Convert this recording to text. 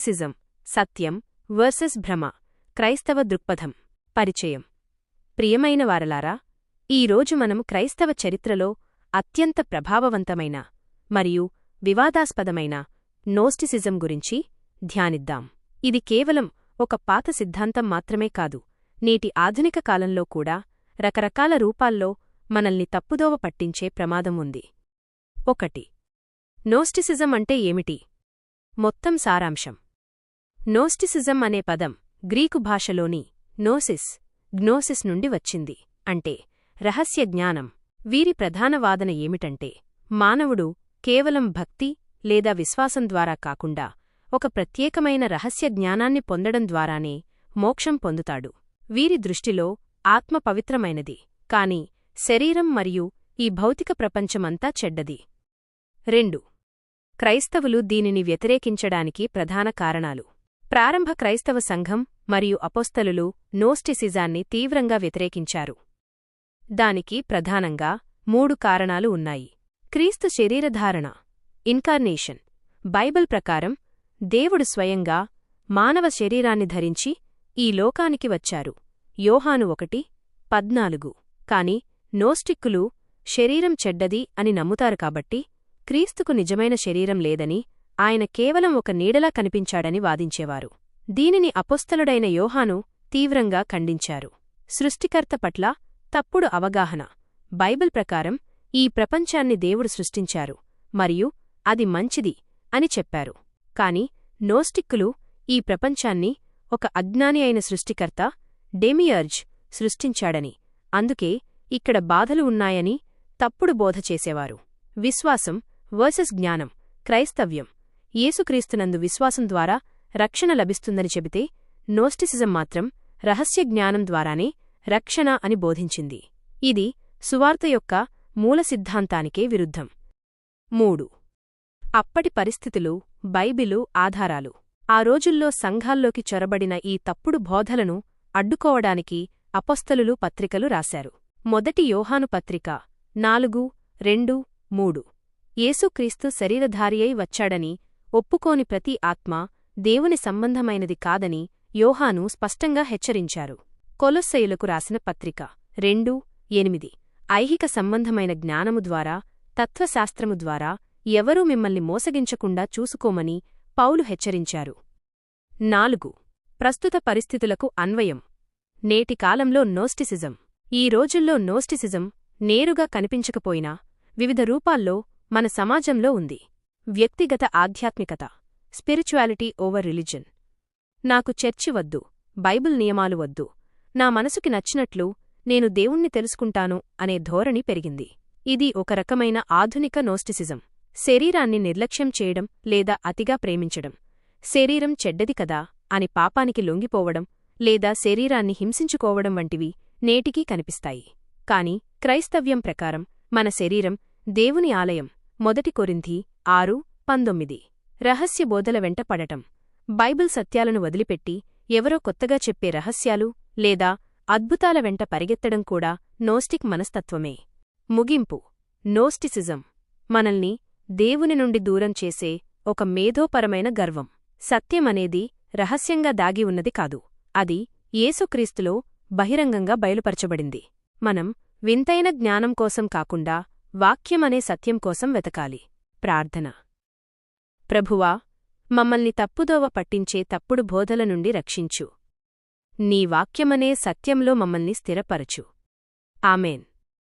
Schism సత్యం versus భ్రమ క్రైస్తవ దృక్పథం పరిచయం. ప్రియమైన వారలారా, ఈరోజు మనము క్రైస్తవ చరిత్రలో అత్యంత ప్రభావవంతమైన మరియు వివాదాస్పదమైన నోస్టిసిజం గురించి ధ్యానిద్దాం. ఇది కేవలం ఒక పాత సిద్ధాంతం మాత్రమే కాదు, నేటి ఆధునిక కాలంలో కూడా రకరకాల రూపాల్లో మనల్ని తప్పుదోవ పట్టించే ప్రమాదం ఉంది. 1. నోస్టిసిజం అంటే ఏమిటి? మొత్తం సారాంశం. నోస్టిసిజం అనే పదం గ్రీకు భాషలోని నోసిస్, గ్నోసిస్ నుండి వచ్చింది, అంటే రహస్య జ్ఞానం. వీరి ప్రధాన వాదన ఏమిటంటే, మానవుడు కేవలం భక్తి లేదా విశ్వాసం ద్వారా కాకుండా ఒక ప్రత్యేకమైన రహస్య జ్ఞానాన్ని పొందడం ద్వారానే మోక్షం పొందుతాడు. వీరి దృష్టిలో ఆత్మ పవిత్రమైనది, కాని శరీరం మరియు ఈ భౌతిక ప్రపంచమంతా చెడ్డది. 2. క్రైస్తవులు దీనిని వ్యతిరేకించడానికి ప్రధాన కారణాలు. ప్రారంభ క్రైస్తవ సంఘం మరియు అపోస్తలులు నోస్టిసిజాన్ని తీవ్రంగా వ్యతిరేకించారు. దానికి ప్రధానంగా 3 కారణాలు ఉన్నాయి. క్రీస్తు శరీరధారణ, ఇన్కార్నేషన్. బైబిల్ ప్రకారం దేవుడు స్వయంగా మానవ శరీరాన్ని ధరించి ఈ లోకానికి వచ్చారు. యోహాను 1:14. కాని నోస్టిక్కులు శరీరం చెడ్డది అని నమ్ముతారు కాబట్టి క్రీస్తుకు నిజమైన శరీరం లేదని, ఆయన కేవలం ఒక నీడలా కనిపించాడని వాదించేవారు. దీనిని అపోస్తలుడైన యోహాను తీవ్రంగా ఖండించారు. సృష్టికర్త పట్ల తప్పుడు అవగాహన. బైబిల్ ప్రకారం ఈ ప్రపంచాన్ని దేవుడు సృష్టించారు మరియు అది మంచిది అని చెప్పారు. కాని నోస్టిక్కులు ఈ ప్రపంచాన్ని ఒక అజ్ఞాని అయిన సృష్టికర్త డెమియర్జ్ సృష్టించాడని, అందుకే ఇక్కడ బాధలు ఉన్నాయని తప్పుడు బోధ చేసేవారు. విశ్వాసం వర్సెస్ జ్ఞానం. క్రైస్తవ్యం యేసుక్రీస్తునందు విశ్వాసం ద్వారా రక్షణ లభిస్తుందని చెబితే, నోస్టిసిజం మాత్రం రహస్య జ్ఞానం ద్వారానే రక్షణ అని బోధించింది. ఇది సువార్త యొక్క మూల సిద్ధాంతానికే విరుద్ధం. 3. అప్పటి పరిస్థితులు, బైబిలు ఆధారాలు. ఆ రోజుల్లో సంఘాల్లోకి చొరబడిన ఈ తప్పుడు బోధలను అడ్డుకోవడానికి అపోస్తలులు పత్రికలు రాశారు. మొదటి యోహాను పత్రిక 4:2-3. యేసుక్రీస్తు శరీరధారియై వచ్చాడని ఒప్పుకోని ప్రతి ఆత్మ దేవుని సంబంధమైనది కాదని యోహాను స్పష్టంగా హెచ్చరించారు. కొలొస్సెయులకు రాసిన పత్రిక 2:8. ఐహిక సంబంధమైన జ్ఞానము ద్వారా, తత్వశాస్త్రము ద్వారా ఎవరూ మిమ్మల్ని మోసగించకుండా చూసుకోమని పౌలు హెచ్చరించారు. 4. ప్రస్తుత పరిస్థితులకు అన్వయం. నేటి కాలంలో నోస్టిసిజం. ఈ రోజుల్లో నోస్టిసిజం నేరుగా కనిపించకపోయినా వివిధ రూపాల్లో మన సమాజంలో ఉంది. వ్యక్తిగత ఆధ్యాత్మికత, స్పిరిచువాలిటీ ఓవర్ రిలిజన్. నాకు చర్చి వద్దు, బైబిల్ నియమాలు వద్దు, నా మనసుకి నచ్చినట్లు నేను దేవుణ్ణి తెలుసుకుంటాను అనే ధోరణి పెరిగింది. ఇది ఒక రకమైన ఆధునిక నోస్టిసిజం. శరీరాన్ని నిర్లక్ష్యం చేయడం లేదా అతిగా ప్రేమించడం, శరీరం చెడ్డది కదా అని పాపానికి లొంగిపోవడం లేదా శరీరాన్ని హింసించుకోవడం వంటివి నేటికీ కనిపిస్తాయి. కాని క్రైస్తవ్యం ప్రకారం మన శరీరం దేవుని ఆలయం. 1 కొరింథీ 6:19. రహస్య బోధల వెంట పడటం. బైబిల్ సత్యాలను వదిలిపెట్టి ఎవరో కొత్తగా చెప్పే రహస్యాలు లేదా అద్భుతాల వెంట పరిగెత్తడం కూడా నోస్టిక్ మనస్తత్వమే. ముగింపు. నోస్టిసిజం మనల్ని దేవుని నుండి దూరం చేసే ఒక మేధోపరమైన గర్వం. సత్యమనేది రహస్యంగా దాగి ఉన్నది కాదు, అది యేసుక్రీస్తులో బహిరంగంగా బయలుపరచబడింది. మనం వింతైన జ్ఞానం కోసం కాకుండా వాక్యమనే సత్యం కోసం వెతకాలి. ప్రార్థన. ప్రభువా, మమ్మల్ని తప్పుదోవ పట్టించే తప్పుడు బోధల నుండి రక్షించు. నీ వాక్యమనే సత్యంలో మమ్మల్ని స్థిరపరచు. ఆమేన్.